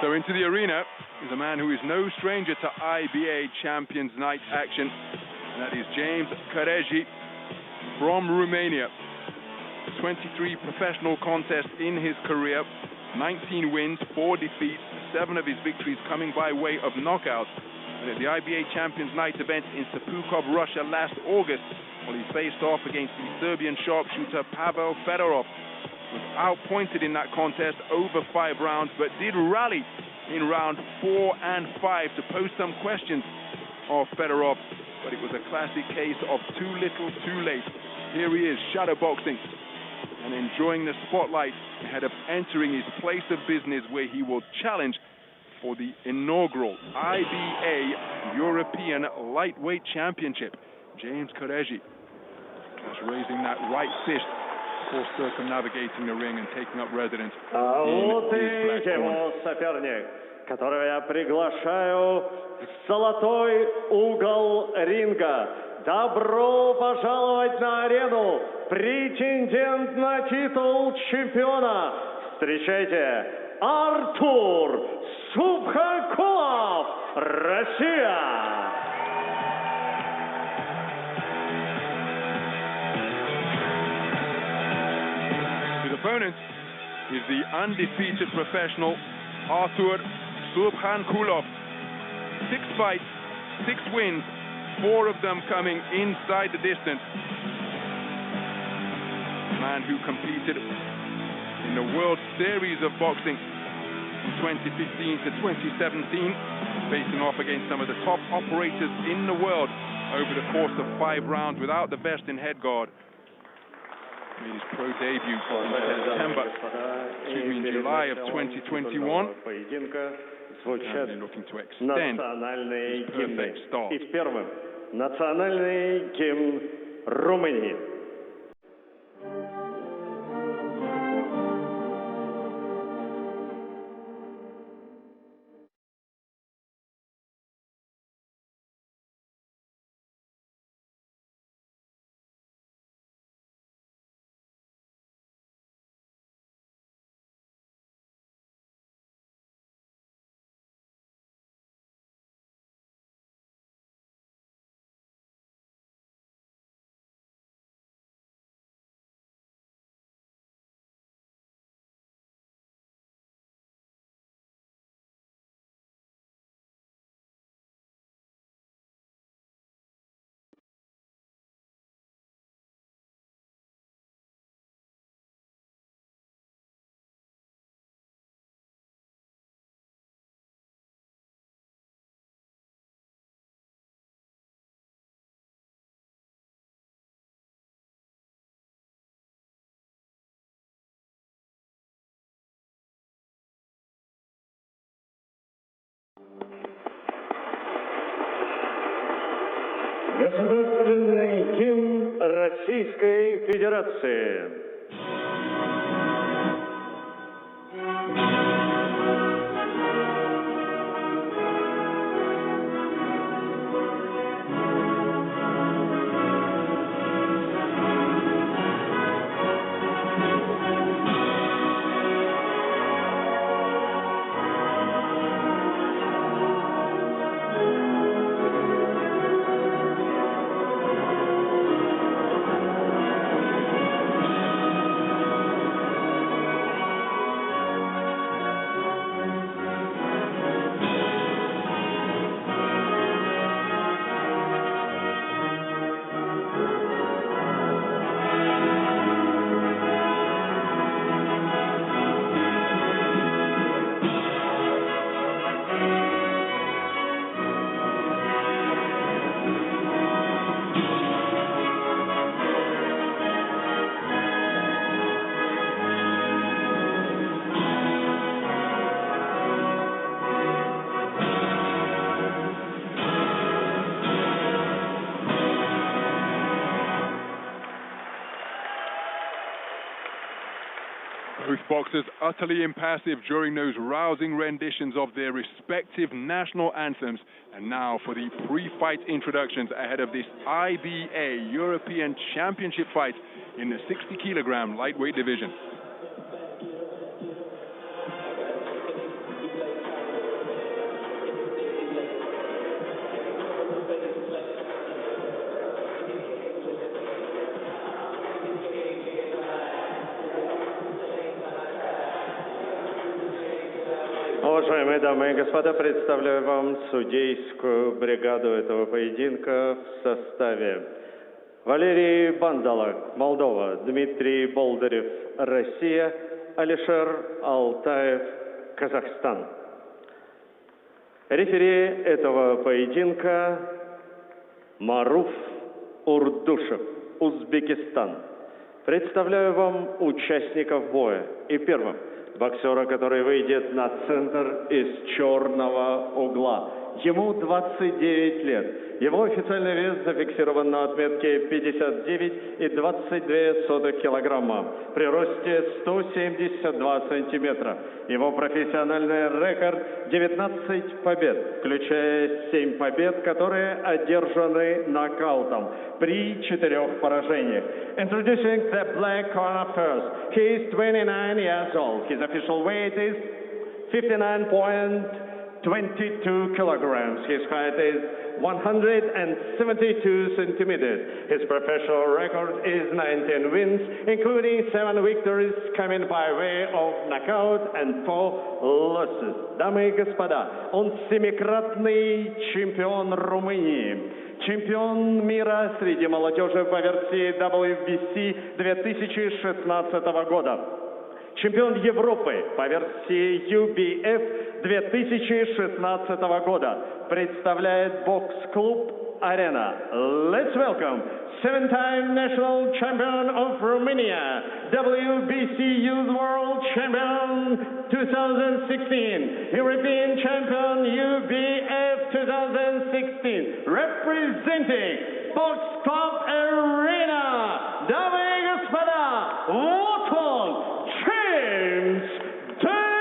So into the arena is a man who is no stranger to IBA Champions Night action, and that is James Chereji from Romania. 23 professional contests in his career, 19 wins, 4 defeats, 7 of his victories coming by way of knockouts. And at the IBA Champions Night event in Sepukov, Russia last August, he faced off against the Serbian sharpshooter Pavel Fedorov. Was outpointed in that contest over 5 rounds, but did rally in round 4 and 5 to pose some questions of Fedorov. But it was a classic case of too little, too late. Here he is, shadowboxing and enjoying the spotlight ahead of entering his place of business, where he will challenge for the inaugural IBA European Lightweight Championship. James Chereji just raising that right fist before circumnavigating the ring and taking up residence in his black corner. Соперник, которого я приглашаю в золотой угол ринга. Добро пожаловать на арену, претендент на титул чемпиона. Встречайте, Artur Subkhankulov, Россия. His opponent is the undefeated professional Artur Subkhankulov. 6 fights, 6 wins, 4 of them coming inside the distance. A man who competed in the World Series of Boxing from 2015 to 2017, facing off against some of the top operators in the world over the course of 5 rounds without the vest and head guard. Made his pro debut in July of 2021. And looking to extend his perfect start. И первым национальный гимн Румынии. Государственный гимн Российской Федерации. Both boxers utterly impassive during those rousing renditions of their respective national anthems. And now for the pre-fight introductions ahead of this IBA European Championship fight in the 60-kilogram lightweight division. Уважаемые дамы и господа, представляю вам судейскую бригаду этого поединка в составе: Валерий Бандалак, Молдова; Дмитрий Болдырев, Россия; Алишер Алтаев, Казахстан. Рефери этого поединка Маруф Урдушев, Узбекистан. Представляю вам участников боя. И первым боксера, который выйдет на центр из черного угла. Ему 29 лет. Его официальный вес зафиксирован на отметке 59,22 килограмма при росте 172 сантиметра. Его профессиональный рекорд 19 побед, включая 7 побед, которые одержаны нокаутом при 4 поражениях. Introducing the black corner first. He is 29 years old. His official weight is 59.22 kilograms. His height is 172 centimeters. His professional record is 19 wins, including 7 victories coming by way of knockout and 4 losses. Дамы и господа, он 7-кратный чемпион Румынии, чемпион мира среди молодежи по версии WBC 2016 года, чемпион Европы по версии UBF 2016 года, представляет бокс-клуб «Арена». Let's welcome 7-time national champion of Romania, WBC Youth World Champion 2016, European Champion UBF 2016, representing Box Club Arena. Дамы и господа, вот он, James Chereji.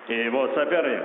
И его соперник,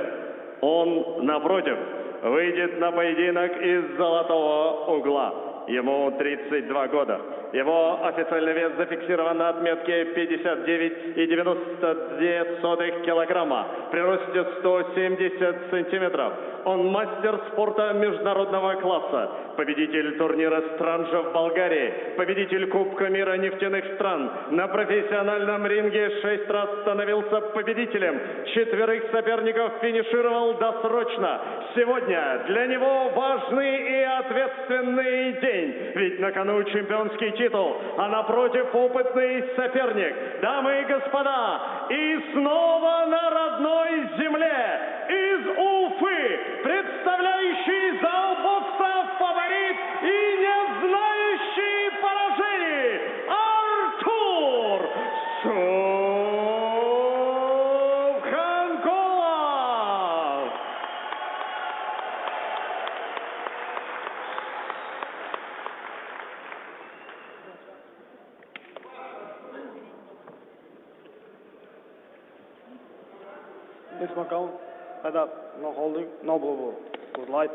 он, напротив, выйдет на поединок из золотого угла. Ему 32 года. Его официальный вес зафиксирован на отметке 59,92 килограмма при росте 170 сантиметров. Он мастер спорта международного класса, победитель турнира «Странжа» в Болгарии, победитель Кубка мира нефтяных стран. На профессиональном ринге 6 раз становился победителем. 4 соперников финишировал досрочно. Сегодня для него важный и ответственный день, ведь на кону чемпионский титул, а напротив опытный соперник. Дамы и господа, и снова на родной земле, из Уфы, представляющий зал бокса фаворит и не знающий поражений, Artur Subkhankulov. This one count, head up, no holding, no blue ball. Good light.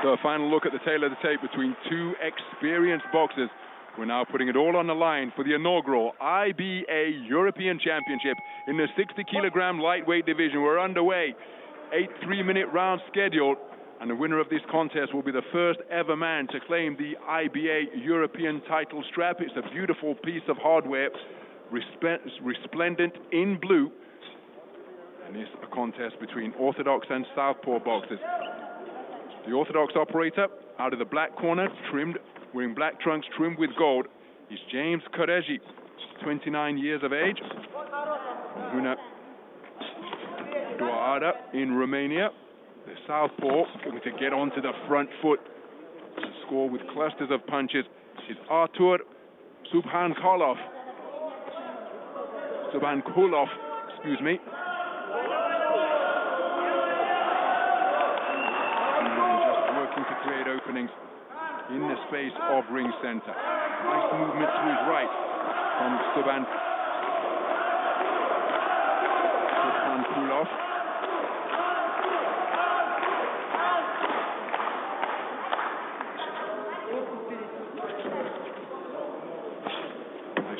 So a final look at the tail of the tape between two experienced boxers. We're now putting it all on the line for the inaugural IBA European Championship in the 60-kilogram lightweight division. We're underway. 8 3-minute rounds scheduled. And the winner of this contest will be the first ever man to claim the IBA European title strap. It's a beautiful piece of hardware, resplendent in blue. And it's a contest between Orthodox and Southpaw boxers. The Orthodox operator, out of the black corner, wearing black trunks trimmed with gold, is James Chereji, 29 years of age. Huna Doada in Romania. The southpaw going to get onto the front foot to score with clusters of punches is Artur Subkhankulov. Excuse me. Just working to create openings in the space of ring center. Nice movement to his right from Subkhankulov.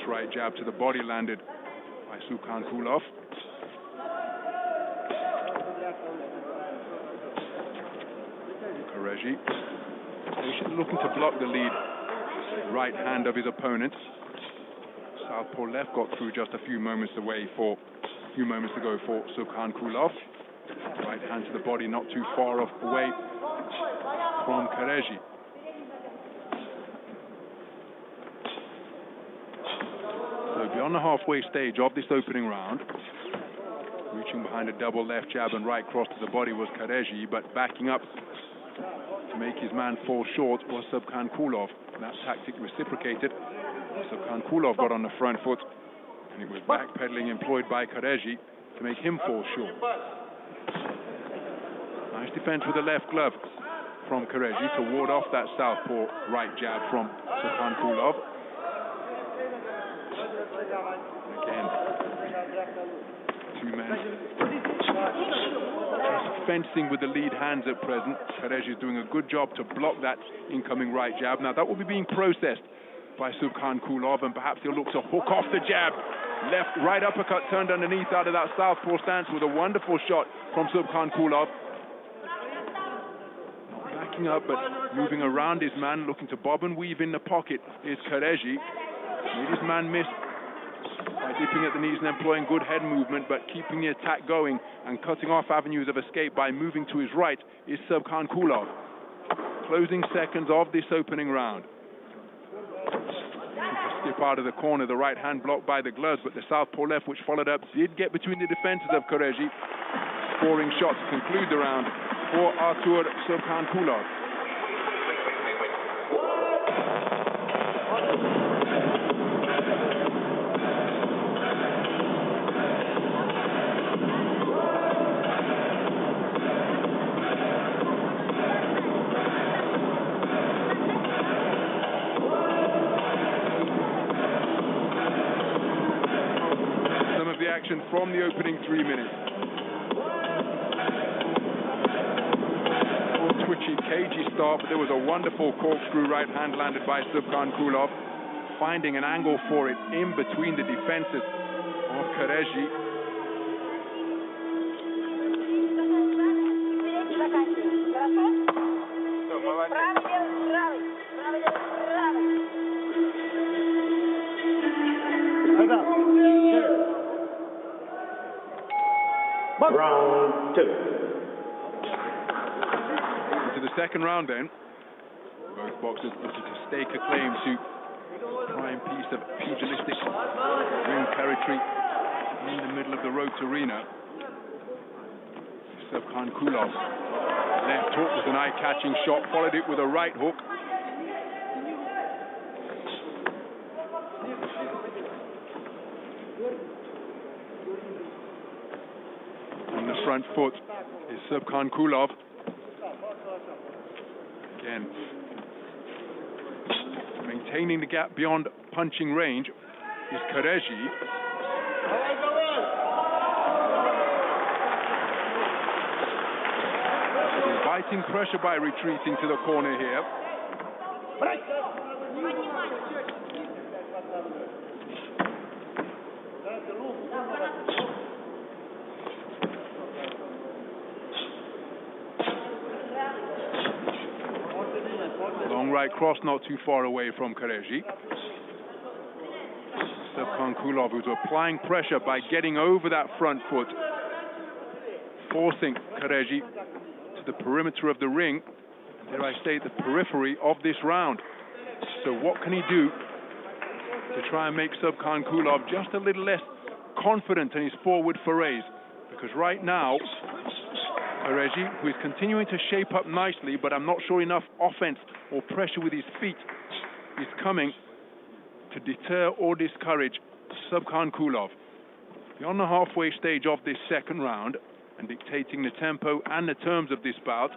Right jab to the body landed by Subkhankulov. Chereji patiently looking to block the lead right hand of his opponent. Southpaw left got through just a few moments ago for Subkhankulov. Right hand to the body, not too far off away from Chereji. So beyond the halfway stage of this opening round, reaching behind a double left jab and right cross to the body was Chereji, but backing up to make his man fall short was Subkhankulov. That tactic reciprocated. Subkhankulov got on the front foot, and it was backpedaling employed by Chereji to make him fall short. Nice defense with the left glove from Chereji to ward off that southpaw right jab from Subkhankulov. Again, two men fencing with the lead hands at present. Chereji is doing a good job to block that incoming right jab. Now that will be being processed by Subkhankulov, and perhaps he'll look to hook off the jab. Left, right uppercut turned underneath out of that southpaw stance with a wonderful shot from Subkhankulov. Not backing up, but moving around his man, looking to bob and weave in the pocket is Chereji. Made his man miss by dipping at the knees and employing good head movement, but keeping the attack going and cutting off avenues of escape by moving to his right is Subkhankulov. Closing seconds of this opening round. Step out of the corner, the right hand blocked by the gloves, but the southpaw left, which followed up, did get between the defenses of Chereji. Scoring shot to conclude the round for Artur Subkhankulov. From the opening 3 minutes. Twitchy, cagey start, but there was a wonderful corkscrew right hand landed by Subkhankulov, finding an angle for it in between the defenses of Chereji. Round 2. Into the second round then. Both boxers looking to stake a claim to prime piece of pugilistic ring territory in the middle of the roped arena. Subkhankulov left hook was an eye-catching shot, followed it with a right hook. Front foot is Subkhankulov. Again, maintaining the gap beyond punching range is Chereji. Inviting pressure by retreating to the corner here. Long right cross, not too far away from Chereji. Subkhankulov, who's applying pressure by getting over that front foot, forcing Chereji to the perimeter of the ring, and dare I say, the periphery of this round. So what can he do to try and make Subkhankulov just a little less confident in his forward forays? Because right now, Chereji, who is continuing to shape up nicely, but I'm not sure enough offense or pressure with his feet is coming to deter or discourage Subkhankulov. Beyond the halfway stage of this second round and dictating the tempo and the terms of this bout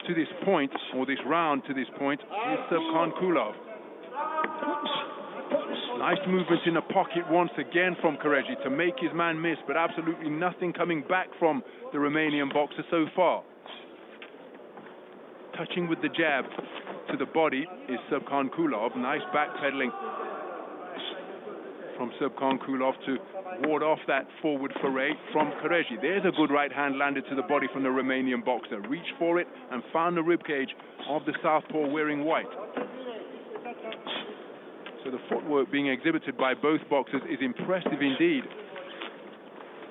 to this point, or this round to this point, is Subkhankulov. Nice movement in the pocket once again from Chereji to make his man miss, but absolutely nothing coming back from the Romanian boxer so far. Touching with the jab to the body is Subkhankulov. Nice backpedaling from Subkhankulov to ward off that forward foray from Chereji. There's a good right hand landed to the body from the Romanian boxer. Reached for it and found the ribcage of the southpaw wearing white. So the footwork being exhibited by both boxers is impressive indeed.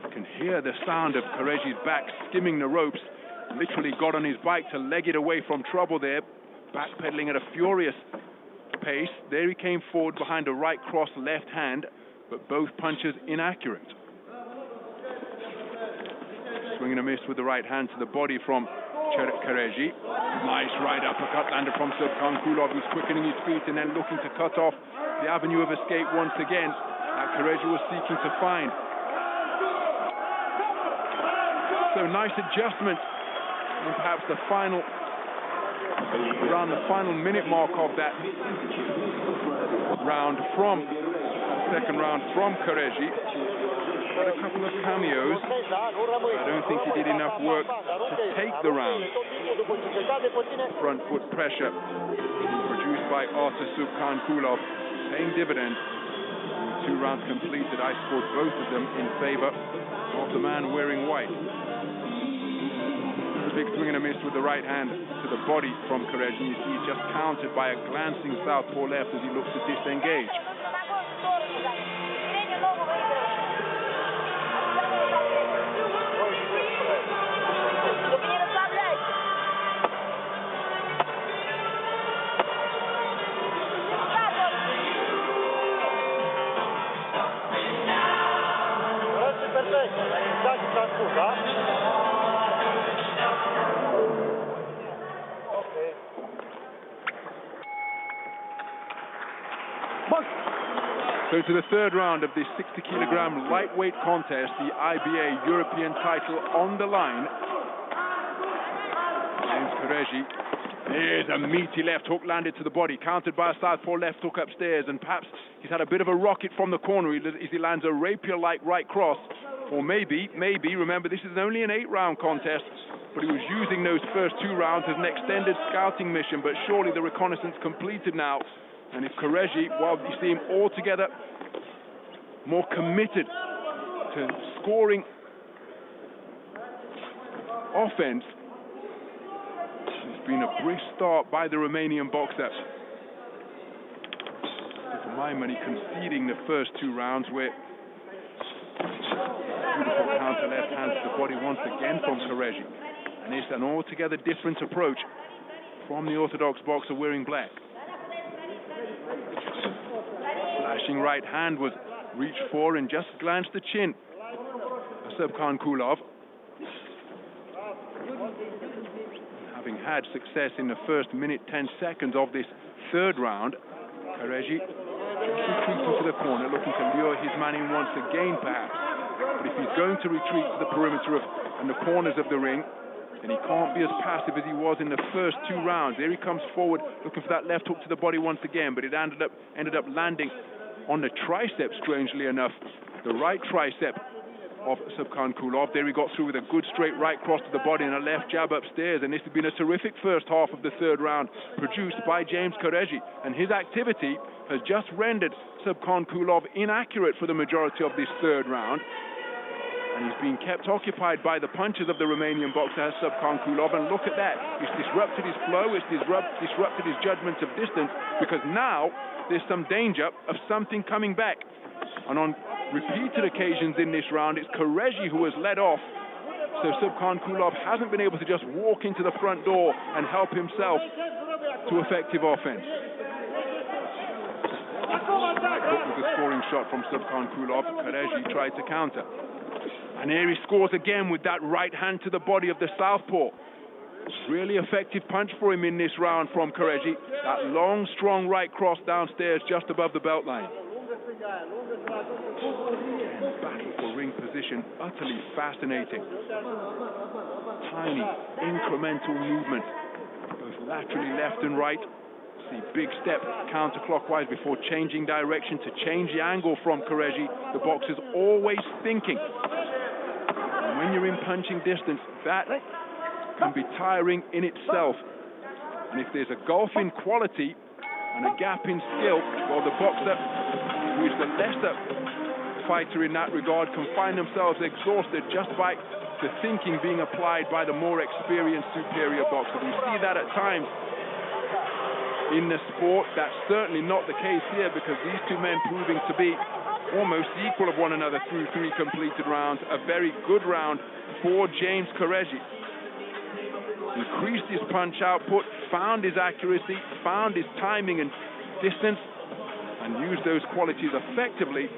You can hear the sound of Chereji's back skimming the ropes. Literally got on his bike to leg it away from trouble there, backpedaling at a furious pace. There he came forward behind a right cross left hand, but both punches inaccurate. Swing and a miss with the right hand to the body from Chereji. Nice right uppercut landed from Subkhankulov, who's quickening his feet and then looking to cut off the avenue of escape once again that Chereji was seeking to find. So nice adjustment, and perhaps the final, around the final minute mark of that round from second round from Chereji. Had a couple of cameos. I don't think he did enough work to take the round. Front foot pressure produced by Artur Subkhankulov, paying dividends. In 2 rounds completed, I scored both of them in favor of the man wearing white. A big swing and a miss with the right hand to the body from Chereji. You see just countered by a glancing southpaw left as he looks to disengage. So to the third round of this 60-kilogram lightweight contest, the IBA European title on the line. James Chereji. There's a meaty left hook landed to the body, countered by a southpaw left hook upstairs, and perhaps he's had a bit of a rocket from the corner as he lands a rapier-like right cross. Or maybe, remember this is only an 8-round contest, but he was using those first 2 rounds as an extended scouting mission, but surely the reconnaissance completed now. And if Chereji, well, you see him altogether more committed to scoring offense. It's been a brisk start by the Romanian boxer. For my money, conceding the first 2 rounds where beautiful counter left hand to the body once again from Chereji. And it's an altogether different approach from the orthodox boxer wearing black. Flashing right hand was reached for and just glanced the chin of Subkhankulov. Having had success in the first minute 10 seconds of this third round, Chereji retreating to the corner, looking to lure his man in once again perhaps. But if he's going to retreat to the perimeter and the corners of the ring, then he can't be as passive as he was in the first 2 rounds. There he comes forward, looking for that left hook to the body once again, but it ended up landing on the tricep, strangely enough. The right tricep of Subkhankulov. There he got through with a good straight right cross to the body and a left jab upstairs. And this has been a terrific first half of the third round produced by James Chereji. And his activity has just rendered Subkhankulov inaccurate for the majority of this third round. And he's been kept occupied by the punches of the Romanian boxer, Subkhankulov. And look at that. It's disrupted his flow. It's disrupted his judgment of distance, because now there's some danger of something coming back. And on repeated occasions in this round, it's Chereji who has led off. So Subkhankulov hasn't been able to just walk into the front door and help himself to effective offense. That was a scoring shot from Subkhankulov. Chereji tried to counter. And here he scores again with that right hand to the body of the southpaw. Really effective punch for him in this round from Chereji. That long, strong right cross downstairs just above the belt line. Battle for ring position, utterly fascinating. Tiny, incremental movement, both laterally left and right. See, big step counterclockwise before changing direction to change the angle from Chereji. The boxer's always thinking. And when you're in punching distance, that can be tiring in itself. And if there's a gulf in quality and a gap in skill, well, the boxer who is the lesser fighter in that regard, can find themselves exhausted just by the thinking being applied by the more experienced, superior boxer. We see that at times in the sport. That's certainly not the case here, because these two men proving to be almost equal of one another through 3 completed rounds. A very good round for James Chereji. Increased his punch output, found his accuracy, found his timing and distance, and used those qualities effectively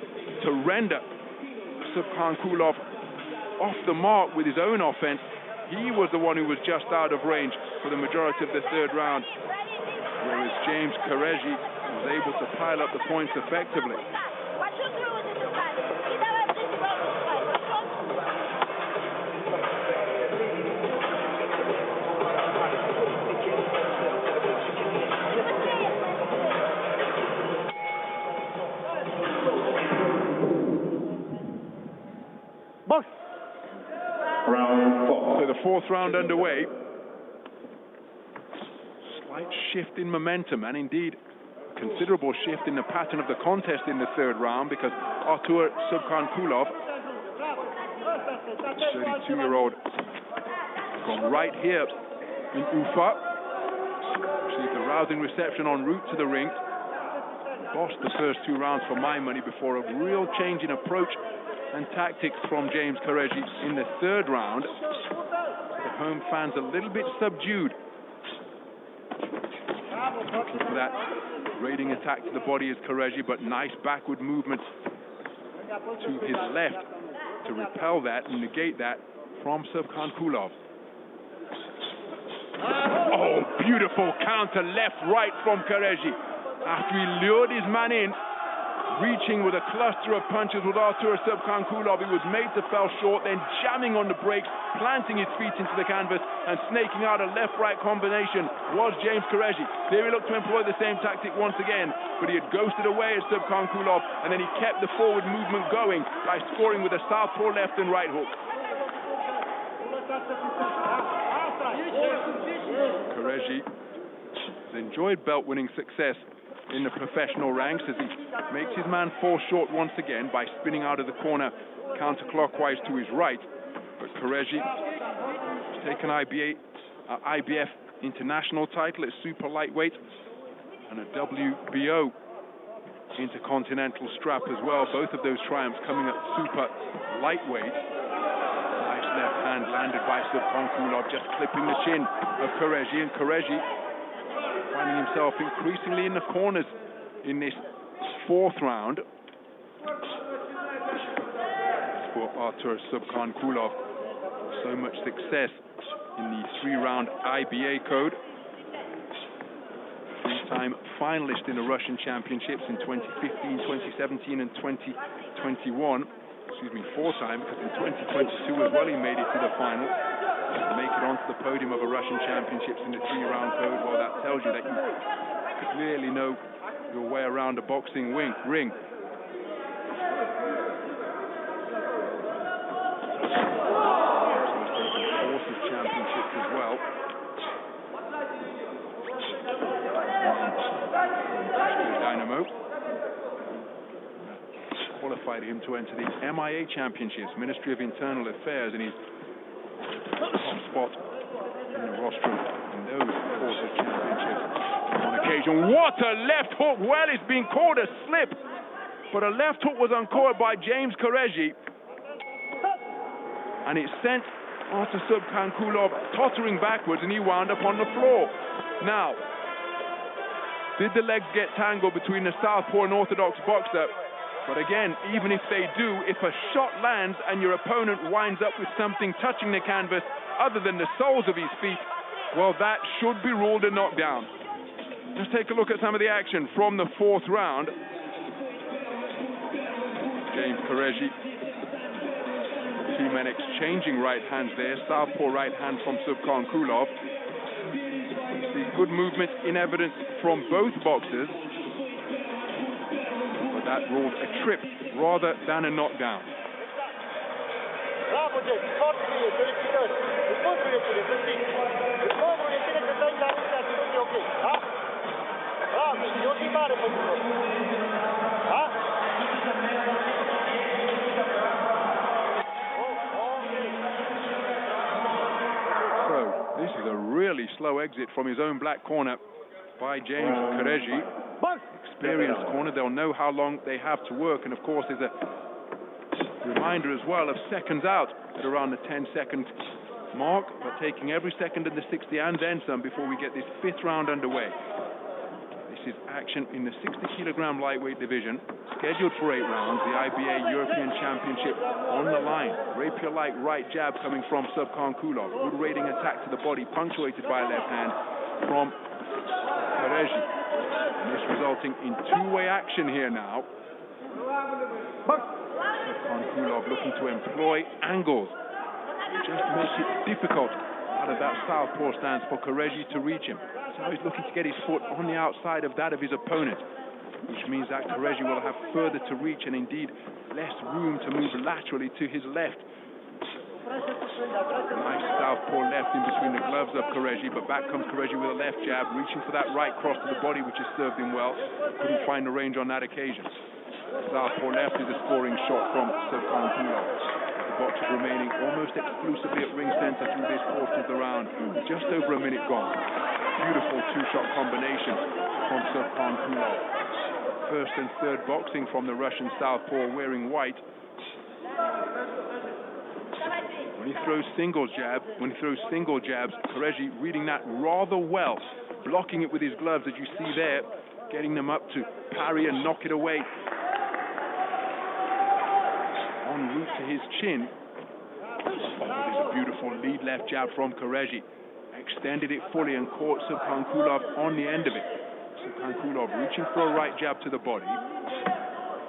to render Subkhankulov off the mark with his own offense. He was the one who was just out of range for the majority of the 3rd round, whereas James Chereji was able to pile up the points effectively. Box. Round 4. So the 4th round underway. Slight shift in momentum, and indeed considerable shift in the pattern of the contest in the 3rd round, because Artur Subkhankulov, 32-year-old, gone right here in Ufa, received a rousing reception en route to the ring, bossed the first 2 rounds for my money before a real change in approach and tactics from James Chereji in the 3rd round. The home fans a little bit subdued, looking for that raiding attack to the body is Chereji, but nice backward movement to his left to repel that and negate that from Subkhankulov. Oh, beautiful counter left-right from Chereji. After he lured his man in, reaching with a cluster of punches with Artur Subkhankulov, he was made to fall short, then jamming on the brakes, planting his feet into the canvas and snaking out a left-right combination was James Chereji. There he looked to employ the same tactic once again, but he had ghosted away at Subkhankulov, and then he kept the forward movement going by scoring with a southpaw left and right hook. Chereji has enjoyed belt-winning success in the professional ranks as he makes his man fall short once again by spinning out of the corner counterclockwise to his right. But Chereji has taken IBF international title at super lightweight and a WBO intercontinental strap as well. Both of those triumphs coming at super lightweight. Nice left hand landed by Subkhankulov, just clipping the chin of Chereji, and Chereji finding himself increasingly in the corners in this 4th round. For Artur Subkhankulov, so much success in the 3-round IBA code. 3-time finalist in the Russian Championships in 2015, 2017 and 2021. Excuse me, 4-time, because in 2022 as well he made it to the final. To make it onto the podium of a Russian Championships in the 3-round code, well, that tells you that you clearly know your way around a boxing ring. Forces championships as well. Dynamo qualified him to enter the MIA Championships, Ministry of Internal Affairs, and he's top spot in the rostrum in those Forces Championships on occasion. What a left hook! Well, it's been called a slip, but a left hook was uncaught by James Chereji, and it sent Artur Subkhankulov tottering backwards, and he wound up on the floor. Now, did the legs get tangled between the southpaw and orthodox boxer? But again, even if they do, if a shot lands and your opponent winds up with something touching the canvas other than the soles of his feet, well, that should be ruled a knockdown. Let's take a look at some of the action from the 4th round. James Chereji. 2 men exchanging right hands there. Southpaw right hand from Subkhankulov. See good movement in evidence from both boxers. That ruled a trip rather than a knockdown. unusually slow exit from his own black corner by James Chereji. Experienced corner, they'll know how long they have to work, and of course there's a reminder as well of seconds out at around the 10-second mark, but taking every second in the 60 and then some before we get this 5th round underway. This is action in the 60-kilogram lightweight division, scheduled for 8 rounds. The IBA European Championship on the line. Rapier-like right jab coming from Subkhankulov. Good rating attack to the body, punctuated by a left hand from Chereji. This resulting in two-way action here now. Subkhankulov looking to employ angles. Just makes it difficult out of that southpaw stance for Chereji to reach him. So he's looking to get his foot on the outside of that of his opponent, which means that Chereji will have further to reach and indeed less room to move laterally to his left. Nice southpaw left in between the gloves of Chereji, but back comes Chereji with a left jab, reaching for that right cross to the body, which has served him well. Couldn't find the range on that occasion. Southpaw left is a scoring shot from Subkhankulov. The boxers remaining almost exclusively at ring center through this portion of the round. Just over a minute gone. Beautiful two-shot combination from Subkhankulov. First and third boxing from the Russian southpaw wearing white. When he throws single jabs, Chereji reading that rather well, blocking it with his gloves, as you see there, getting them up to parry and knock it away en route to his chin. Oh, there's a beautiful lead left jab from Chereji. Extended it fully and caught Subkhankulov on the end of it. Subkhankulov reaching for a right jab to the body.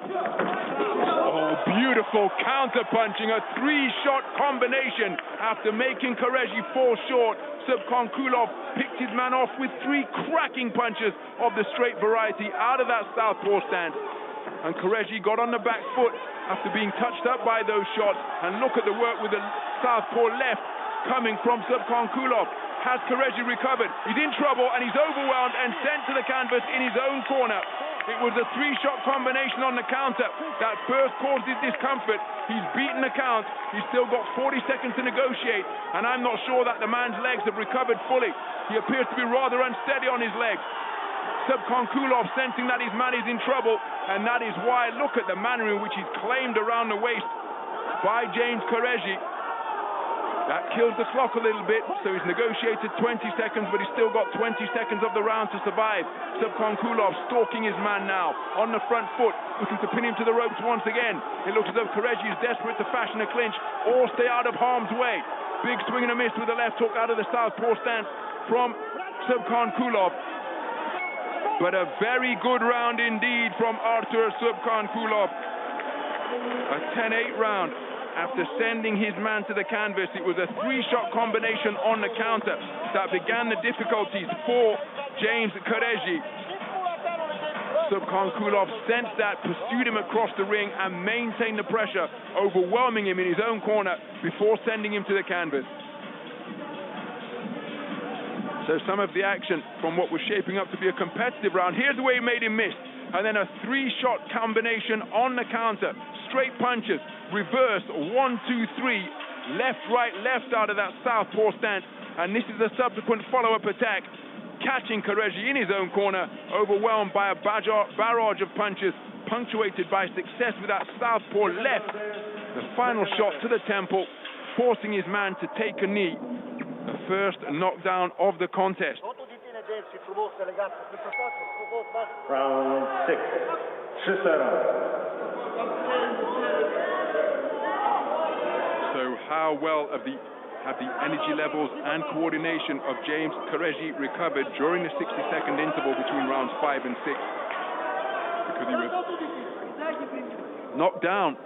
Oh, beautiful counter-punching, a three-shot combination. After making Chereji fall short, Subkhankulov picked his man off with three cracking punches of the straight variety out of that southpaw stance. And Chereji got on the back foot after being touched up by those shots. And look at the work with the southpaw left coming from Subkhankulov. Has Chereji recovered? He's in trouble and he's overwhelmed and sent to the canvas in his own corner. It was a three-shot combination on the counter that first caused his discomfort. He's beaten the count. He's still got 40 seconds to negotiate, and I'm not sure that the man's legs have recovered fully. He appears to be rather unsteady on his legs. Subkhankulov sensing that his man is in trouble, and that is why, look at the manner in which he's claimed around the waist by James Chereji. That kills the clock a little bit, so he's negotiated 20 seconds, but he's still got 20 seconds of the round to survive. Subkhankulov stalking his man now, on the front foot, looking to pin him to the ropes once again. It looks as though Chereji is desperate to fashion a clinch or stay out of harm's way. Big swing and a miss with the left hook out of the southpaw stance from Subkhankulov. But a very good round indeed from Artur Subkhankulov. A 10-8 round. After sending his man to the canvas, it was a three-shot combination on the counter that began the difficulties for James Chereji. Subkhankulov sensed that, pursued him across the ring and maintained the pressure, overwhelming him in his own corner before sending him to the canvas. So some of the action from what was shaping up to be a competitive round. Here's the way he made him miss. And then a three-shot combination on the counter. Straight punches, reverse, 1, 2, 3, left, right, left out of that southpaw stance. And this is a subsequent follow-up attack, catching Chereji in his own corner, overwhelmed by a barrage of punches, punctuated by success with that southpaw left. The final shot to the temple, forcing his man to take a knee. The first knockdown of the contest. Round 6. So how well have the energy levels and coordination of James Chereji recovered during the 60-second interval between rounds 5 and 6? Because he was knocked down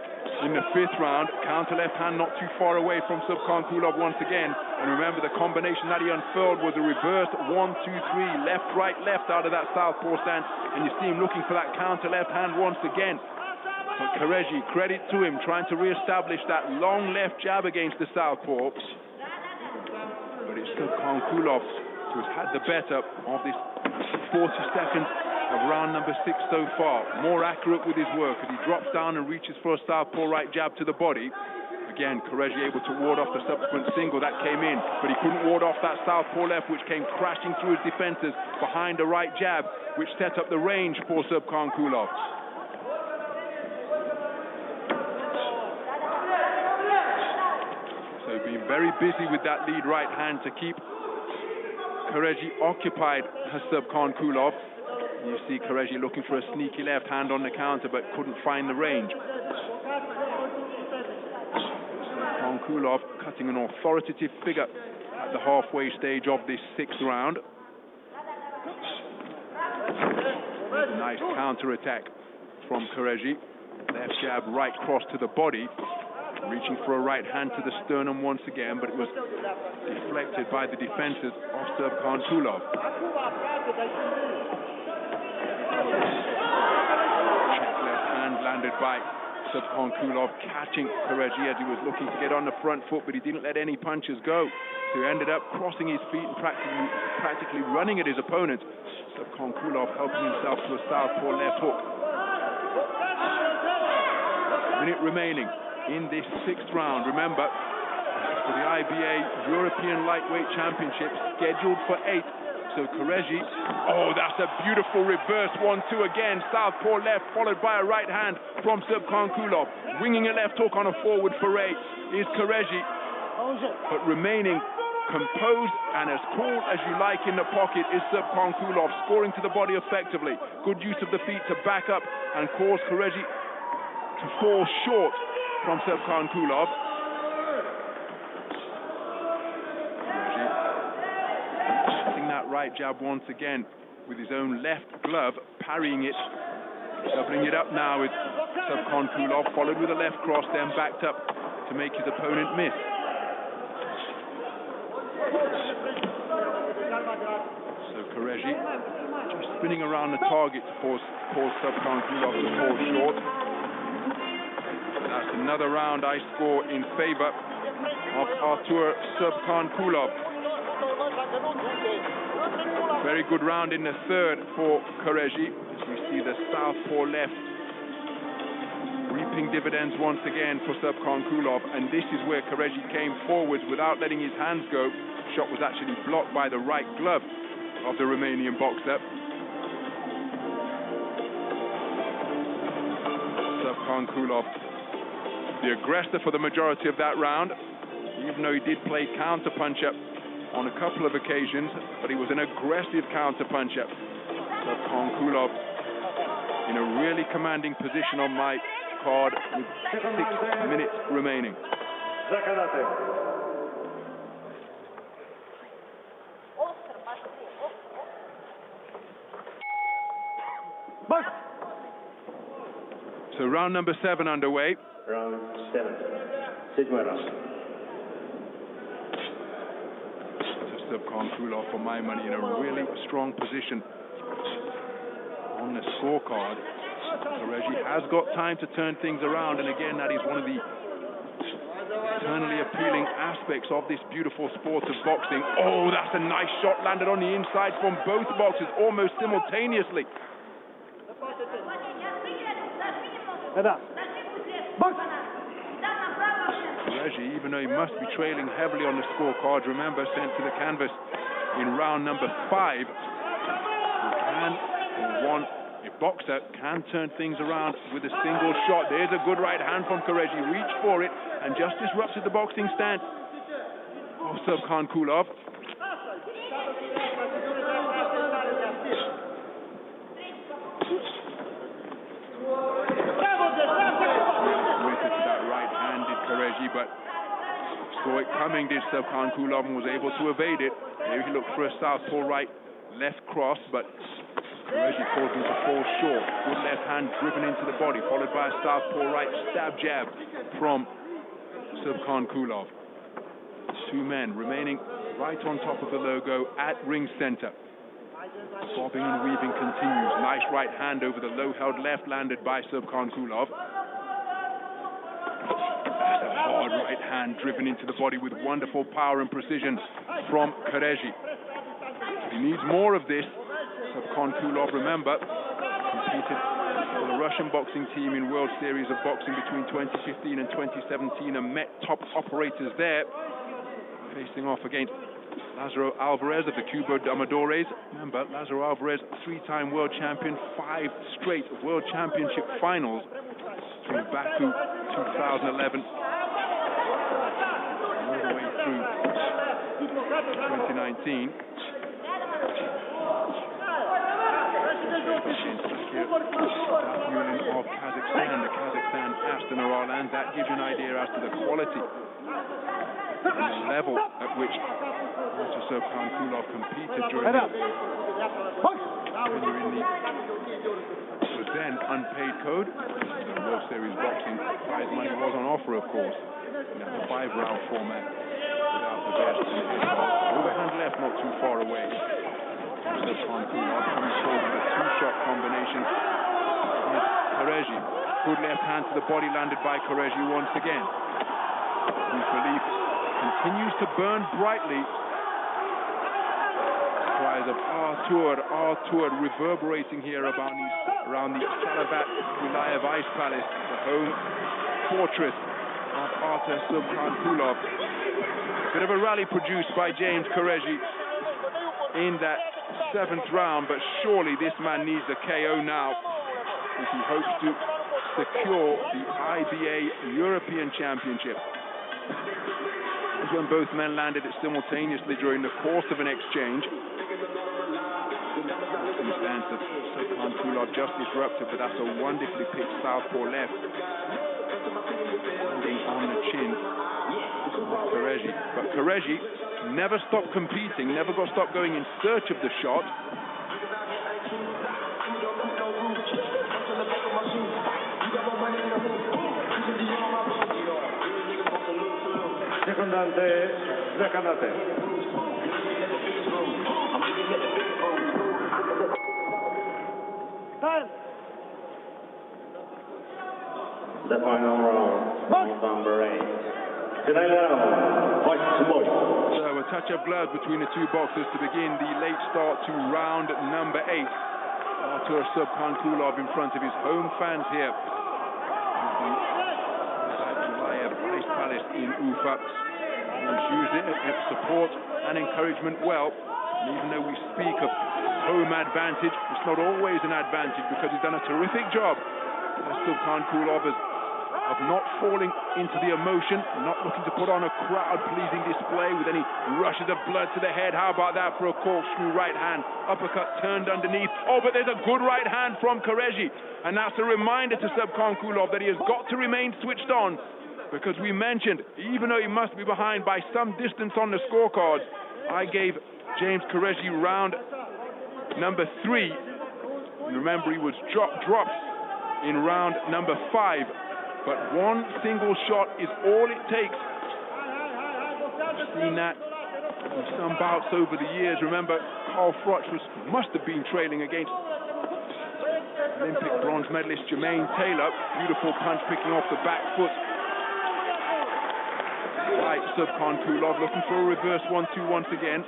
in the 5th round. Counter left hand not too far away from Subkhankulov once again. And remember, the combination that he unfurled was a reverse 1, 2, 3, left, right, left out of that southpaw stance. And you see him looking for that counter left hand once again. But Chereji, credit to him, trying to re-establish that long left jab against the southpaw. But it's Subkhankulov who has had the better of this 40 seconds of round number 6 so far. More accurate with his work as he drops down and reaches for a southpaw right jab to the body. Again, Chereji able to ward off the subsequent single that came in, but he couldn't ward off that southpaw left, which came crashing through his defenses behind the right jab, which set up the range for Subkhankulov. So being very busy with that lead right hand to keep Chereji occupied has Subkhankulov. You see Chereji looking for a sneaky left hand on the counter, but couldn't find the range. Subkhankulov cutting an authoritative figure at the halfway stage of this 6th round. Nice counter attack from Chereji. Left jab, right cross to the body. Reaching for a right hand to the sternum once again, but it was deflected by the defenses of Subkhankulov. Check left hand landed by Subkhankulov, catching Chereji as he was looking to get on the front foot, but he didn't let any punches go. So he ended up crossing his feet and practically running at his opponent. Subkhankulov helping himself to a southpaw left hook. Minute remaining in this 6th round. Remember, for the IBA European Lightweight Championship scheduled for 8. So Chereji, oh, that's a beautiful reverse 1-2 again. Southpaw left followed by a right hand from Subkhankulov. Winging a left hook on a forward for 8 is Chereji, but remaining composed and as cool as you like in the pocket is Subkhankulov, scoring to the body effectively. Good use of the feet to back up and cause Chereji to fall short from Subkhankulov. Hitting that right jab once again with his own left glove, parrying it, doubling it up now with Subkhankulov, followed with a left cross, then backed up to make his opponent miss. So Chereji just spinning around the target to cause Subkhankulov to fall short. That's another round I score in favor of Artur Subkhankulov. Very good round in the 3rd for Chereji. As we see the southpaw left reaping dividends once again for Subkhankulov, and this is where Chereji came forwards without letting his hands go. Shot was actually blocked by the right glove of the Romanian boxer. Subkhankulov, the aggressor for the majority of that round, even though he did play counter-puncher on a couple of occasions, but he was an aggressive counter-puncher. Subkhankulov in a really commanding position on my card with 6 minutes remaining. So round number 7 underway. Round 7. 7th round. Subkhankulov, for my money, in a really strong position on the scorecard. Chereji has got time to turn things around, and again, that is one of the eternally appealing aspects of this beautiful sport of boxing. Oh, that's a nice shot landed on the inside from both boxers almost simultaneously. Chereji, even though he must be trailing heavily on the scorecard, remember, sent to the canvas in round number 5. A boxer can turn things around with a single shot. There's a good right hand from Chereji. Reached for it and just disrupted the boxing stance of Subkhankulov. Chereji, but saw it coming, did Subkhankulov, and was able to evade it. Maybe he looked for a southpaw right left cross, but Chereji caused him to fall short. Good left hand driven into the body, followed by a southpaw right stab jab from Subkhankulov. 2 men remaining right on top of the logo at ring center. Bobbing and weaving continues. Nice right hand over the low held left landed by Subkhankulov. Hard right hand driven into the body with wonderful power and precision from Chereji. He needs more of this. Subkhankulov, remember, competed for So the Russian boxing team in World Series of Boxing between 2015 and 2017 and met top operators there, facing off against Lázaro Alvarez of the Cuba Amadores. Remember, Lázaro Alvarez, three-time world champion, 5 straight World Championship finals through Baku 2011 all the way through 2019. Union of Kazakhstan, the Kazakhstan Aston Aralan. That gives you an idea as to the quality and the level at which Artur Subkhankulov competed during the then unpaid code. The World Series boxing prize money was on offer, of course. In the 5-round format without the vest. Overhand left, not too far away. Subkhankulov coming forward with a 2-shot combination with Chereji. Good left hand to the body landed by Chereji once again. His belief continues to burn brightly. Cries of Artur reverberating here around the Salavat Wilayev Ice Palace, the home fortress of Artur Subkhankulov. Bit of a rally produced by James Chereji in that 7th round, but surely this man needs a KO now if he hopes to secure the IBA European Championship. As when both men landed it simultaneously during the course of an exchange. The stance of Subkhankulov just disrupted, but that's a wonderfully picked southpaw left. Landing on the chin of Chereji. But Chereji never stopped competing, never stopped going in search of the shot. Секундante, Заканате. The final round, number 8. Final round, fight. So a touch of blood between the two boxers to begin the late start to round number 8. Artur Subkhankulov in front of his home fans here at the Wilayev Ice Palace in Ufa. He's used it as support and encouragement well. And even though we speak of home advantage, it's not always an advantage because he's done a terrific job. Subkhankulov of not falling into the emotion, not looking to put on a crowd-pleasing display with any rushes of blood to the head. How about that for a corkscrew right hand? Uppercut turned underneath. Oh, but there's a good right hand from Chereji. And that's a reminder to Subkhankulov that he has got to remain switched on, because we mentioned, even though he must be behind by some distance on the scorecard, I gave James Chereji round number 3. And remember, he was dropped in round number 5. But one single shot is all it takes. I've seen that in some bouts over the years. Remember, Carl Froch must have been trailing against Olympic bronze medalist Jermaine Taylor. Beautiful punch picking off the back foot. Right, Subkhankulov looking for a reverse 1-2 once again.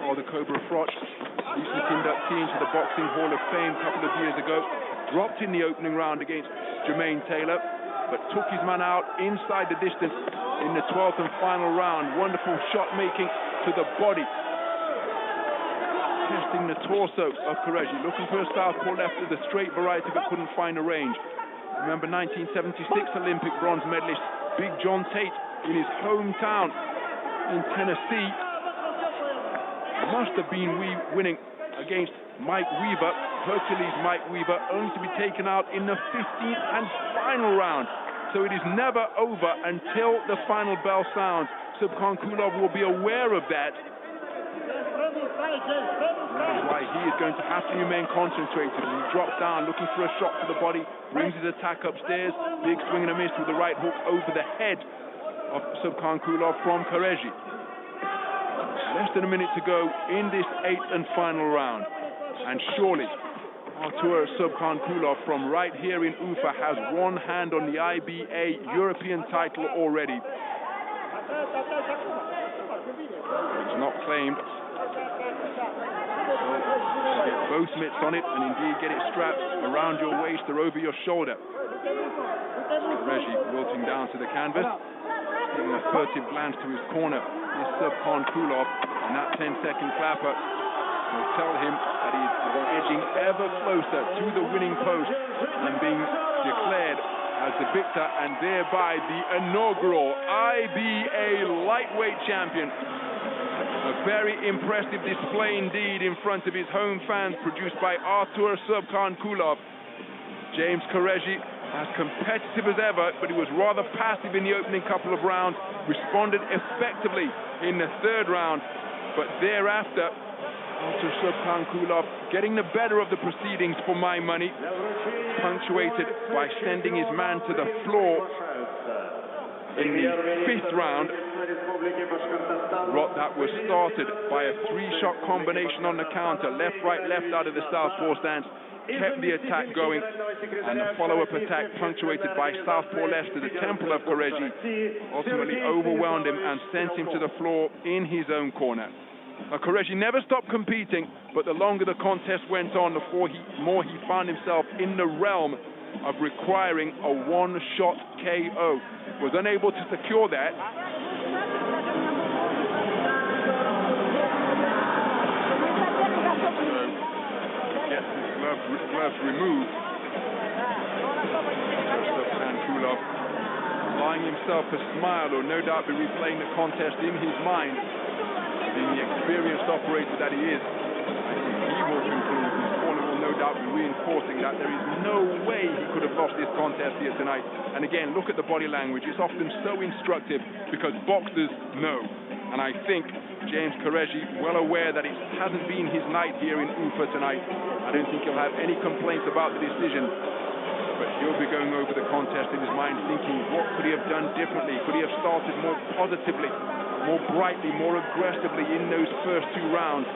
Oh, the Cobra Froch, recent inductee into the Boxing Hall of Fame a couple of years ago. Dropped in the opening round against Jermaine Taylor, but took his man out inside the distance in the 12th and final round. Wonderful shot making to the body. Testing the torso of Chereji, looking for a southpaw left with a straight variety but couldn't find a range. Remember 1976 Olympic bronze medalist Big John Tate in his hometown in Tennessee. Must have been winning against Mike Weaver, Hercules Mike Weaver, only to be taken out in the 15th and final round. So it is never over until the final bell sounds. Subkhankulov will be aware of that. That is why he is going to have to remain concentrated. He drops down, looking for a shot to the body, brings his attack upstairs, big swing and a miss with the right hook over the head of Subkhankulov from Chereji. Less than a minute to go in this 8th and final round. And surely Artur Subkhankulov from right here in Ufa has one hand on the IBA European title already. It's not claimed Get both mitts on it and indeed get it strapped around your waist or over your shoulder. Chereji wilting down to the canvas, giving a furtive glance to his corner. Is Subkhankulov, and that 10-second clapper will tell him that he's edging ever closer to the winning post and being declared as the victor and thereby the inaugural IBA lightweight champion. A very impressive display indeed in front of his home fans, produced by Artur Subkhankulov. James Chereji, as competitive as ever, but he was rather passive in the opening couple of rounds, responded effectively in the third round, but thereafter Artur Subkhankulov getting the better of the proceedings for my money, punctuated by sending his man to the floor in the fifth round. That was started by a three-shot combination on the counter, left, right, left out of the southpaw stance, kept the attack going, and the follow-up attack punctuated by southpaw left to the temple of Chereji ultimately overwhelmed him and sent him to the floor in his own corner. Chereji never stopped competing, but the longer the contest went on, the more he found himself in the realm of requiring a one-shot KO. Was unable to secure that. Gets his gloves removed. Subkhankulov allowing himself a smile, or no doubt be replaying the contest in his mind. Being the experienced operator that he is, I think he will conclude, his corner will no doubt be reinforcing that there is no way he could have lost this contest here tonight. And again, look at the body language. It's often so instructive because boxers know. And I think James Chereji, well aware that it hasn't been his night here in Ufa tonight, I don't think he'll have any complaints about the decision. But he'll be going over the contest in his mind, thinking, what could he have done differently? Could he have started more positively, more brightly, more aggressively in those first two rounds?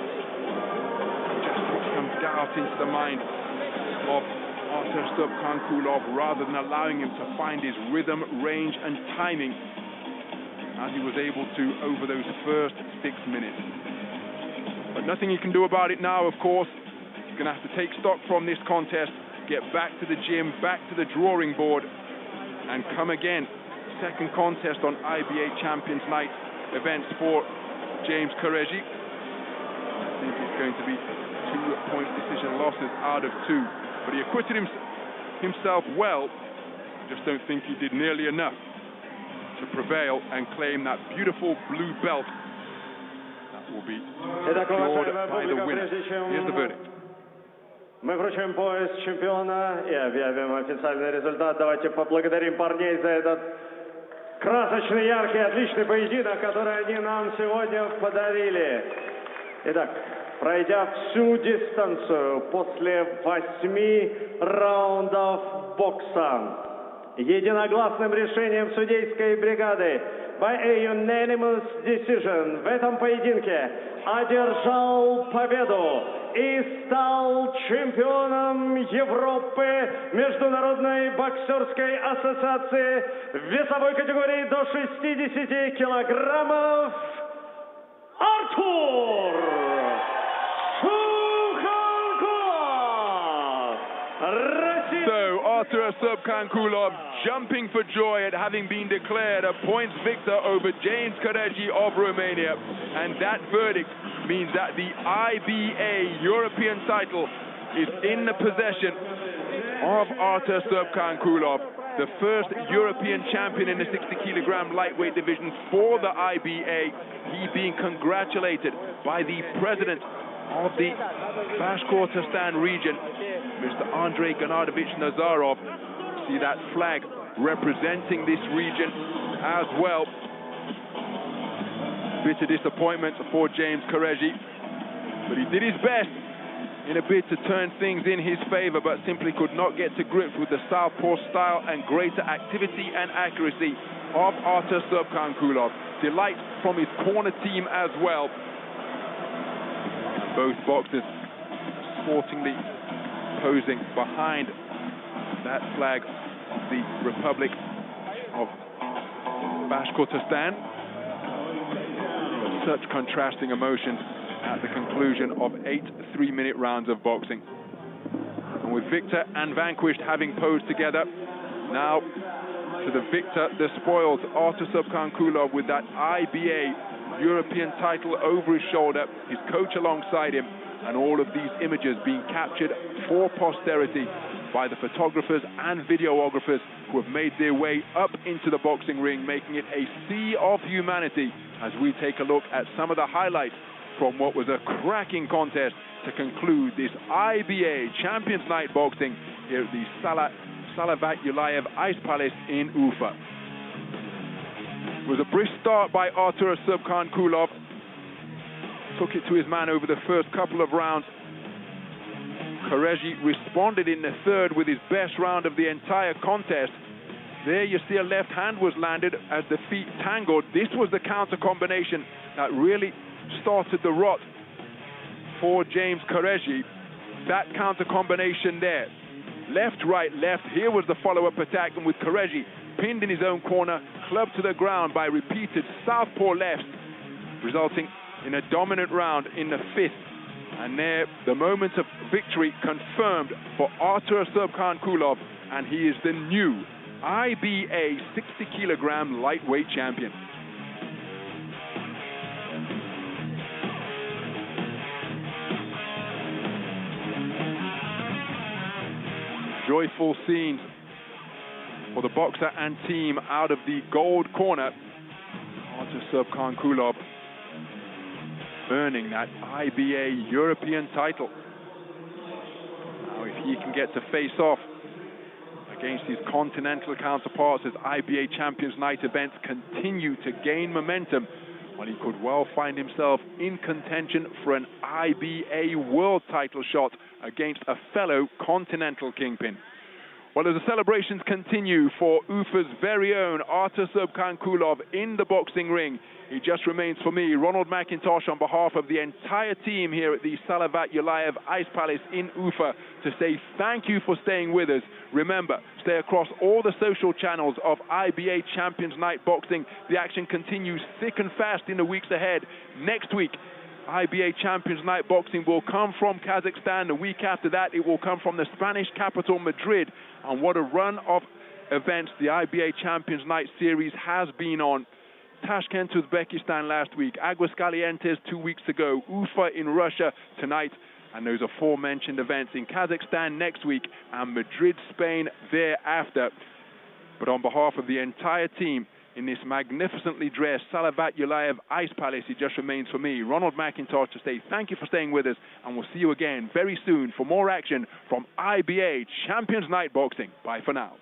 Just what comes out into the mind of Artur Subkhankulov, rather than allowing him to find his rhythm, range and timing as he was able to over those first 6 minutes. But nothing he can do about it now, of course. He's going to have to take stock from this contest, get back to the gym, back to the drawing board, and come again. Second contest on IBA Champions Night events for James Chereji. I think it's going to be 2-point decision losses out of 2. But he acquitted himself well. Just don't think he did nearly enough to prevail and claim that beautiful blue belt that will be secured by the winner. Here's the verdict. Мы вручаем пояс чемпиона и объявим официальный результат. Давайте поблагодарим парней за этот красочный, яркий, отличный поединок, который они нам сегодня подарили. Итак, пройдя всю дистанцию после 8 раундов бокса, единогласным решением судейской бригады by a unanimous decision в этом поединке одержал победу и стал чемпионом Европы Международной боксерской ассоциации в весовой категории до 60 килограммов Artur Subkhankulov. So Artur Subkhankulov jumping for joy at having been declared a points victor over James Chereji of Romania, and that verdict means that the IBA European title is in the possession of Artur Subkhankulov, the first European champion in the 60-kilogram lightweight division for the IBA. He being congratulated by the president of the Bashkortostan region, Mr. Andrei Gennadovich Nazarov. See that flag representing this region as well. Bitter disappointment for James Chereji, but he did his best in a bid to turn things in his favor, but simply could not get to grips with the southpaw style and greater activity and accuracy of Artur Subkhankulov. Delight from his corner team as well. Both boxers sportingly posing behind that flag of the Republic of Bashkortostan. Such contrasting emotions at the conclusion of 8 3-minute rounds of boxing. And with victor and vanquished having posed together, now to the victor, the spoils, Artur Subkhankulov, with that IBA European title over his shoulder, his coach alongside him, and all of these images being captured for posterity by the photographers and videographers who have made their way up into the boxing ring, making it a sea of humanity as we take a look at some of the highlights from what was a cracking contest to conclude this IBA Champions Night boxing here at the Salavat Yuliyev Ice Palace in Ufa. It was a brisk start by Artur Subkhankulov. Took it to his man over the first couple of rounds. Chereji responded in the third with his best round of the entire contest. There you see a left hand was landed as the feet tangled. This was the counter combination that really started the rot for James Chereji. That counter combination there. Left, right, left. Here was the follow-up attack, and with Chereji pinned in his own corner, clubbed to the ground by repeated southpaw lefts, resulting in a dominant round in the fifth. And there, the moment of victory confirmed for Artur Subkhankulov, and he is the new IBA 60-kilogram lightweight champion. Joyful scenes for the boxer and team out of the gold corner. Artur Subkhankulov earning that IBA European title. Now if he can get to face off against his continental counterparts as IBA Champions Night events continue to gain momentum, well, he could well find himself in contention for an IBA world title shot against a fellow continental kingpin. Well, as the celebrations continue for Ufa's very own Artur Subkhankulov in the boxing ring, it just remains for me, Ronald McIntosh, on behalf of the entire team here at the Salavat Yuliyev Ice Palace in Ufa, to say thank you for staying with us. Remember, stay across all the social channels of IBA Champions Night Boxing. The action continues thick and fast in the weeks ahead. Next week, IBA Champions Night Boxing will come from Kazakhstan. The week after that, it will come from the Spanish capital, Madrid. And what a run of events the IBA Champions Night Series has been on. Tashkent, Uzbekistan last week, Aguascalientes 2 weeks ago, Ufa in Russia tonight, and those aforementioned events in Kazakhstan next week, and Madrid, Spain thereafter. But on behalf of the entire team in this magnificently dressed Salavat Yuliyev Ice Palace, it just remains for me, Ronald McIntosh, to say thank you for staying with us, and we'll see you again very soon for more action from IBA Champions Night Boxing. Bye for now.